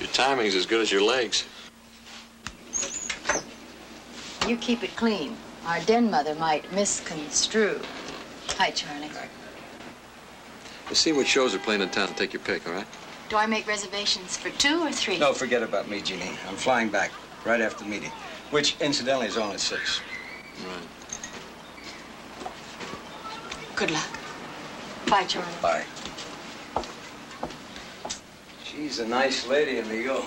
Your timing's as good as your legs. You keep it clean. Our den mother might misconstrue. Hi, Charlie. Hi. We'll see what shows are playing in town and take your pick, all right? Do I make reservations for 2 or 3? No, forget about me, Jeannie. I'm flying back right after the meeting, which, incidentally, is on at 6. Right. Good luck. Bye, Charlie. Bye. She's a nice lady, amigo.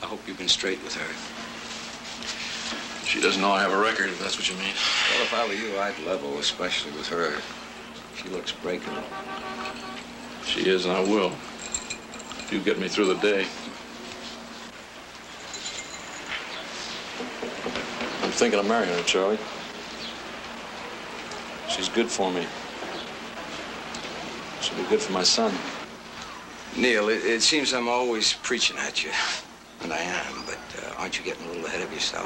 I hope you've been straight with her. She doesn't know I have a record, if that's what you mean. Well, if I were you, I'd level, especially with her. She looks breakable. She is, and I will. You get me through the day. I'm thinking of marrying her, Charlie. She's good for me. She'll be good for my son. Neil, it seems I'm always preaching at you. And I am, but aren't you getting a little ahead of yourself?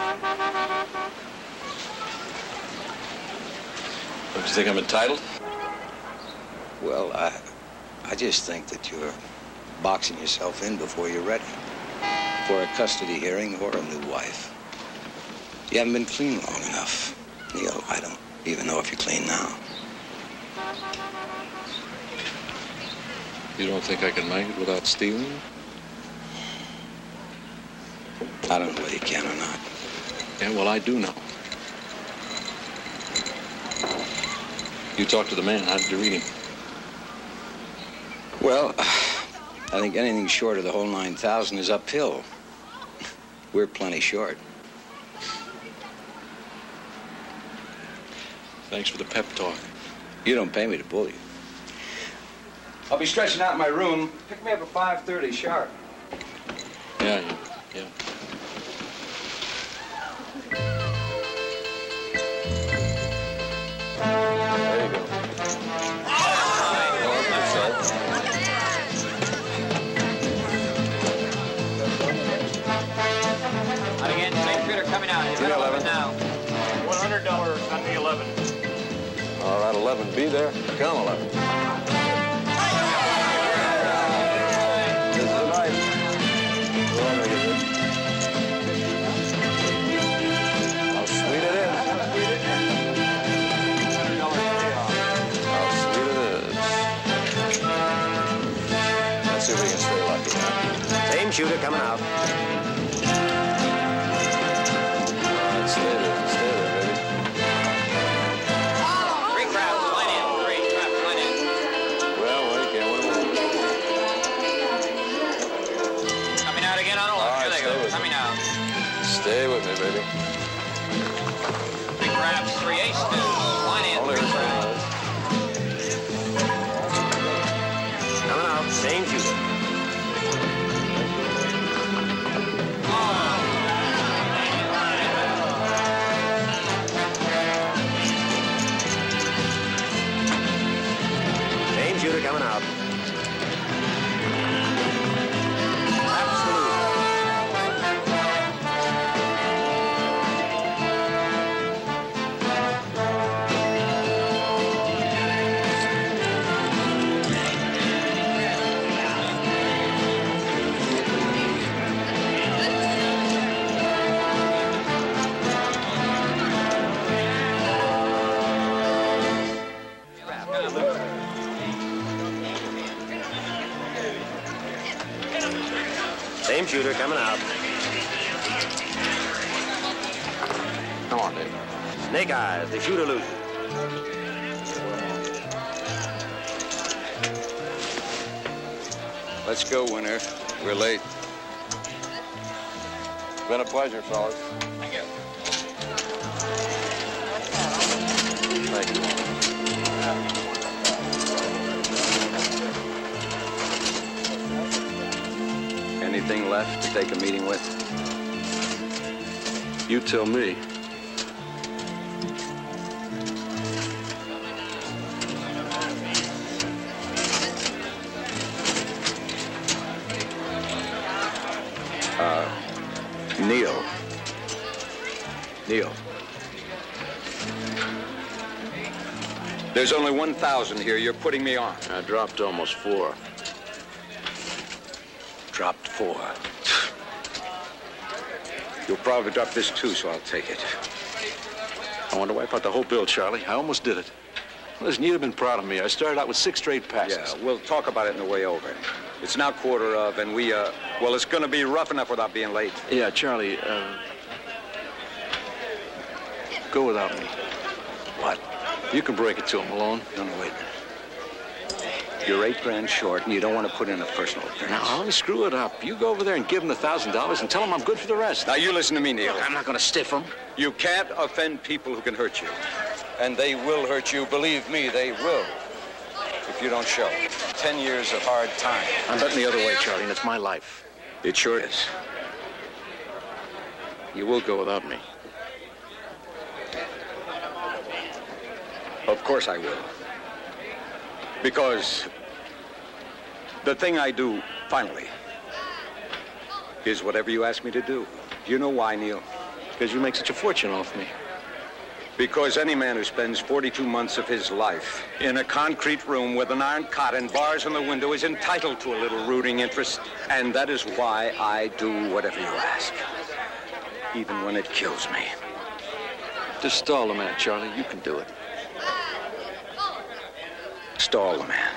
Don't you think I'm entitled? Well, I just think that you're boxing yourself in before you're ready for a custody hearing or a new wife. You haven't been clean long enough. Neil, I don't even know if you're clean now. You don't think I can make it without stealing? I don't know whether you can or not. Yeah, well, I do know. You talked to the man. How did you read him? Well, I think anything short of the whole 9,000 is uphill. We're plenty short. Thanks for the pep talk. You don't pay me to bully you. I'll be stretching out in my room. Pick me up at 5:30 sharp. Yeah. There you go. Not again, same shooter coming out. He's 11 now. $100 on the 11. All right, 11. Be there. Come, 11. This is the night. How sweet it is. How sweet it is. Let's see if we can stay lucky now. Same shooter coming out. Stay there, baby. Three crabs, line in. Three crabs, line in. Well, you can't win them all. Coming out again on 11. All right, Here they stay go. with me. Coming out. Stay with me, baby. Three crabs, 3 ace deuce. Line in. Only Three her crabs. Coming out. Same shooter. Same shooter coming out. Same shooter coming out. Come on, Dave. Snake eyes. The shooter loses. Let's go, winner. We're late. It's been a pleasure, fellas. Thank you. Thank you. Anything left to take a meeting with? You tell me. Neil. There's only 1,000 here. You're putting me on. I dropped almost 4. dropped 4. You'll probably drop this too, so I'll take it. I want to wipe out the whole bill, Charlie. I almost did it. Listen, you'd have been proud of me. I started out with 6 straight passes. Yeah, we'll talk about it on the way over. It's now 1:15, and well, it's going to be rough enough without being late. Yeah, Charlie, go without me. What? You can break it to him alone. No, wait a minute. You're $8 short, and you don't want to put in a personal appearance. Now, I'll screw it up. You go over there and give him the $1,000 and tell him I'm good for the rest. Now, you listen to me, Neil. I'm not going to stiff him. You can't offend people who can hurt you. And they will hurt you. Believe me, they will. If you don't show. 10 years of hard time. I'm betting the other way, Charlie, and it's my life. It sure is. You will go without me. Of course I will. Because the thing I do, finally, is whatever you ask me to do. Do you know why, Neil? Because you make such a fortune off me. Because any man who spends 42 months of his life in a concrete room with an iron cot and bars on the window is entitled to a little rooting interest. And that is why I do whatever you ask. Even when it kills me. Just stall the man, Charlie. You can do it. Stall the man.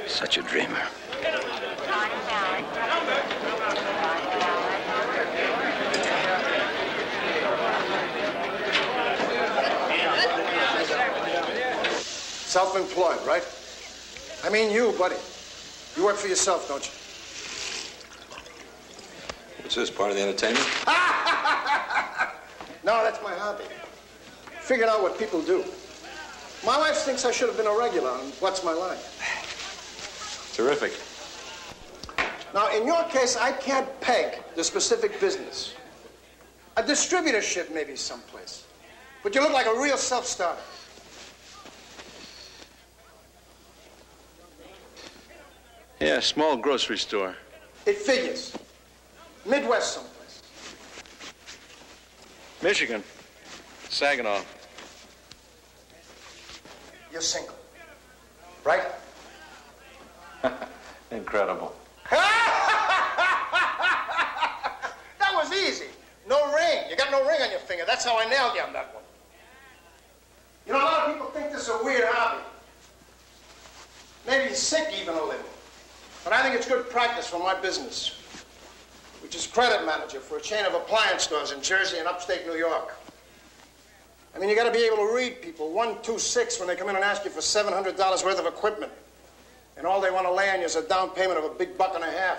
Such a dreamer. Self-employed, right? I mean you, buddy. You work for yourself, don't you? What's this, part of the entertainment? No, that's my hobby. Figuring out what people do. My wife thinks I should have been a regular on What's My Line. Terrific. Now, in your case, I can't peg the specific business. A distributorship maybe someplace. But you look like a real self-starter. Yeah, small grocery store. It figures. Midwest someplace. Michigan. Saginaw. You're single, right? Incredible. That was easy. No ring. You got no ring on your finger. That's how I nailed you on that one. You know, a lot of people think this is a weird hobby. Maybe sick even a little. But I think it's good practice for my business, which is credit manager for a chain of appliance stores in Jersey and upstate New York. I mean, you got to be able to read people 126 when they come in and ask you for $700 worth of equipment. And all they want to lay on you is a down payment of a big $1.50.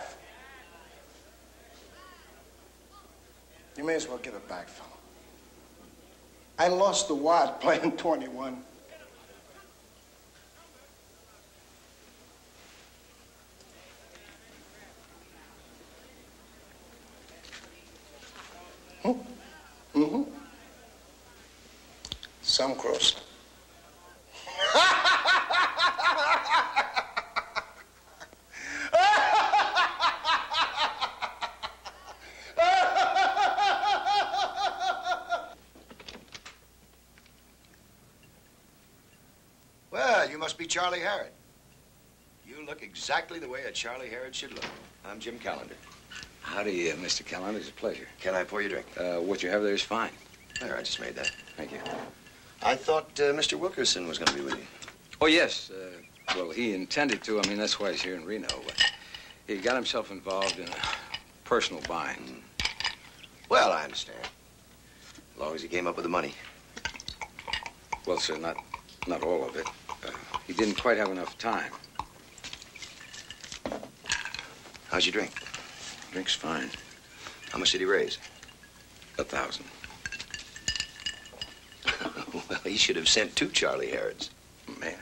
You may as well give it back, fella. I lost the wad playing 21. Mm-hmm. Some cross. Well, you must be Charlie Harrod. You look exactly the way a Charlie Harrod should look. I'm Jim Callender. Howdy, Mr. Callan. It's a pleasure. Can I pour you a drink? What you have there is fine. There, I just made that. Thank you. I thought Mr. Wilkerson was going to be with you. Oh, yes. Well, he intended to. I mean, that's why he's here in Reno. But he got himself involved in a personal bind. Well, I understand. As long as he came up with the money. Well, sir, not all of it. He didn't quite have enough time. How's your drink? Drink's fine. How much did he raise? 1,000. Well, he should have sent 2 Charlie Harrods. Man.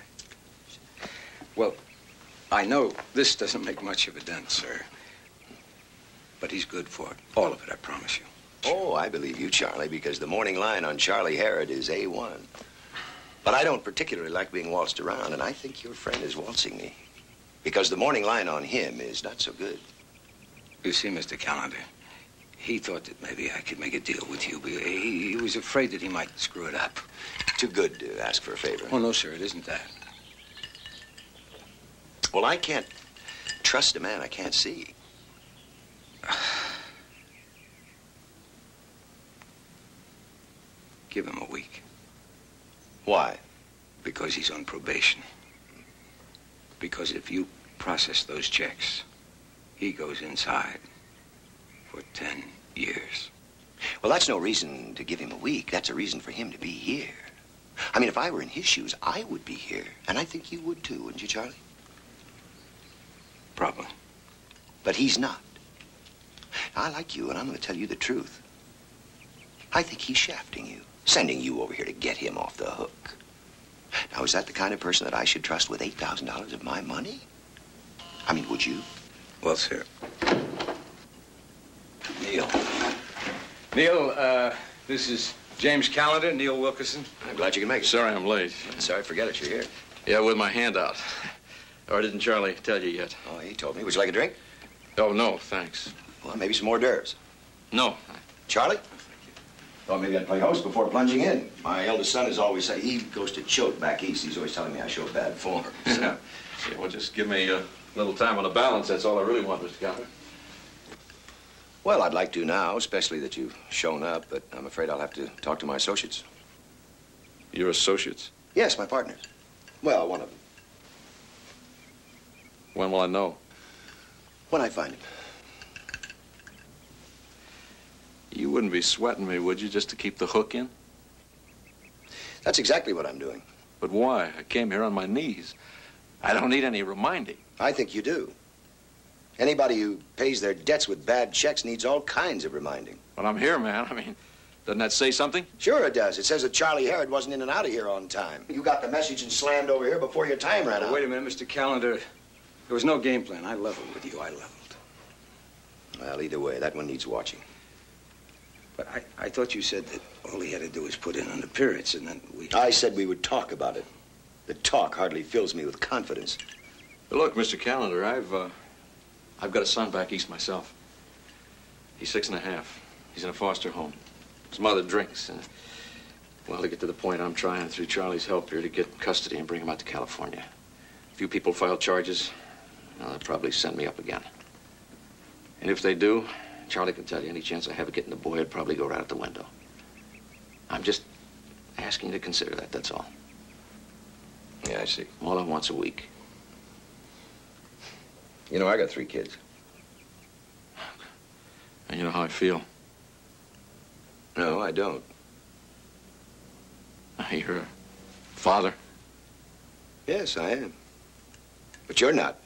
Well, I know this doesn't make much of a dent, sir. But he's good for it. All of it, I promise you. Oh, I believe you, Charlie, because the morning line on Charlie Harrod is A1. But I don't particularly like being waltzed around, and I think your friend is waltzing me. Because the morning line on him is not so good. You see, Mr. Callender, he thought that maybe I could make a deal with you, but he was afraid that he might screw it up. Too good to ask for a favor. Oh, no, sir, it isn't that. Well, I can't trust a man I can't see? Give him a week. Why? Because he's on probation. Because if you process those checks, he goes inside for 10 years. Well, that's no reason to give him a week. That's a reason for him to be here. I mean, if I were in his shoes, I would be here. And I think you would too, wouldn't you, Charlie? Probably. But he's not. I like you, and I'm going to tell you the truth. I think he's shafting you, sending you over here to get him off the hook. Now, is that the kind of person that I should trust with $8,000 of my money? I mean, would you? Well, sir. Neil. Neil, this is James Callender, Neil Wilkerson. I'm glad you can make it. Sorry I'm late. Sorry, forget it, you're here. Yeah, with my hand out. Or didn't Charlie tell you yet? Oh, he told me. Would you like a drink? Oh, no, thanks. Well, maybe some hors d'oeuvres. No. Charlie? Thought maybe I'd play host before plunging in. My eldest son is always saying, he goes to choke back east. He's always telling me I show bad form. Yeah, well, just give me a little time on the balance. That's all I really want, Mr. Callender. Well, I'd like to now, especially that you've shown up, but I'm afraid I'll have to talk to my associates. Your associates? Yes, my partners. Well, one of them. When will I know? When I find him. You wouldn't be sweating me, would you, just to keep the hook in? That's exactly what I'm doing. But why? I came here on my knees. I don't need any reminding. I think you do. Anybody who pays their debts with bad checks needs all kinds of reminding. But I'm here, man. I mean, doesn't that say something? Sure it does. It says that Charlie Herod wasn't in and out of here on time. You got the message and slammed over here before your time ran out. Wait a minute, Mr. Callender. There was no game plan. I leveled with you. I leveled. Well, either way, that one needs watching. But I thought you said that all he had to do was put in an appearance and then we... I said we would talk about it. The talk hardly fills me with confidence. But look, Mr. Callender, I've got a son back east myself. He's 6.5. He's in a foster home. His mother drinks. Well, to get to the point, I'm trying, through Charlie's help here, to get custody and bring him out to California. A few people filed charges. Well, they'll probably send me up again. And if they do, Charlie can tell you any chance I have of getting the boy would probably go right out the window. I'm just asking you to consider that, that's all. Yeah, I see. All I want's a week. You know, I got 3 kids. And you know how I feel. No, I don't. You're a father. Yes, I am. But you're not.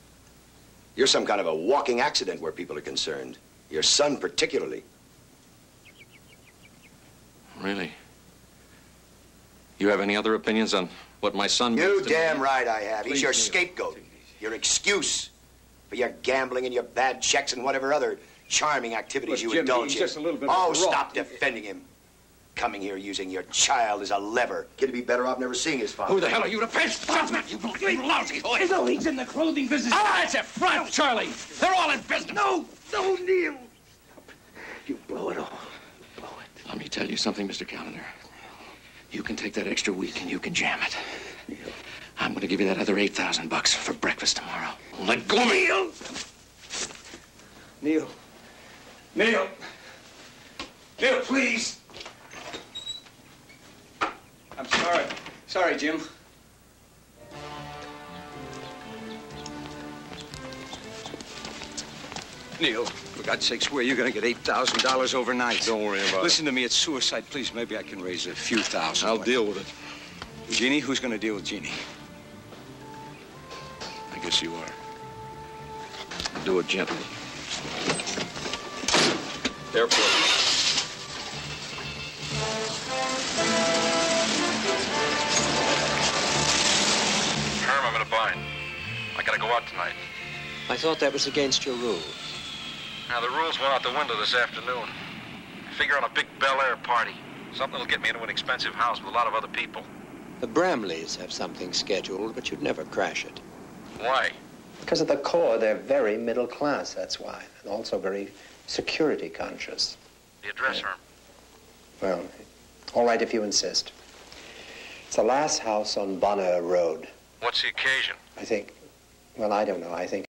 You're some kind of a walking accident where people are concerned. Your son particularly. Really? You have any other opinions on what my son means You to damn me? right I have. He's Please, your Neil. scapegoat. Your excuse for your gambling and your bad checks and whatever other charming activities Look, you Jimmy, indulge he's in. just a little bit Oh, of a rock. stop defending him. Coming here using your child as a lever. Kid'd be better off never seeing his father. Who the hell are you to pinch? You lousy hoy! No, he's in the clothing business. Ah, it's a front, Charlie. They're all in business. No, Neil. You blow it all. Blow it. Let me tell you something, Mr. Callender. You can take that extra week and you can jam it. I'm going to give you that other $8,000 for breakfast tomorrow. Let go of me. Neil. Neil. Neil, please. I'm sorry. Sorry, Jim. Neil, for God's sakes, where are you going to get $8,000 overnight? Don't worry about it. Listen to me, it's suicide. Please, maybe I can raise a few thousand. I'll deal with it. Jeannie, who's going to deal with Jeannie? I guess you are. Do it gently. Airport. Herm, I'm in a bind. I gotta go out tonight. I thought that was against your rules. Now, the rules went out the window this afternoon. Figure on a big Bel Air party. Something that'll get me into an expensive house with a lot of other people. The Bramleys have something scheduled, but you'd never crash it. Why? Because at the core, they're very middle class, that's why. And also very security conscious. The address, Herm. Well, all right if you insist. It's the last house on Bonner Road. What's the occasion? I think, well, I don't know. I think